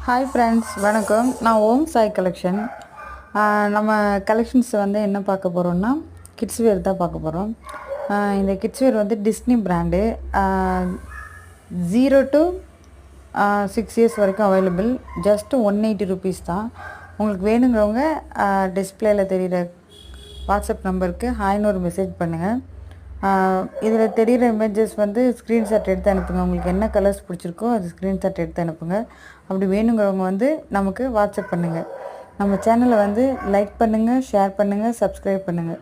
Hi friends, வணக்கம். நான் ஓம் Sai collection. நம்ம கலெக்ஷன்ஸ் வந்து என்ன பார்க்க போகிறோம்னா, கிட்ஸ் வேர் தான் பார்க்க போகிறோம். இந்த கிட்ஸ் வேர் வந்து டிஸ்னி பிராண்டு. 0 to 6 இயர்ஸ் வரைக்கும் அவைலபிள். ஜஸ்ட்டு 180 ருபீஸ் தான். உங்களுக்கு வேணுங்கிறவங்க டிஸ்பிளேயில் தெரிகிற வாட்ஸ்அப் நம்பருக்கு ஹாய்னு ஒரு மெசேஜ் பண்ணுங்கள். இதில் தெரிகிற இமேஜஸ் வந்து ஸ்க்ரீன்ஷாட் எடுத்து அனுப்புங்க. உங்களுக்கு என்ன கலர்ஸ் பிடிச்சிருக்கோ அது ஸ்க்ரீன்ஷாட் எடுத்து அனுப்புங்க. அப்படி வேணுங்கிறவங்க வந்து நமக்கு வாட்ஸ்அப் பண்ணுங்கள். நம்ம சேனலை வந்து லைக் பண்ணுங்கள், ஷேர் பண்ணுங்கள், சப்ஸ்கிரைப் பண்ணுங்கள்.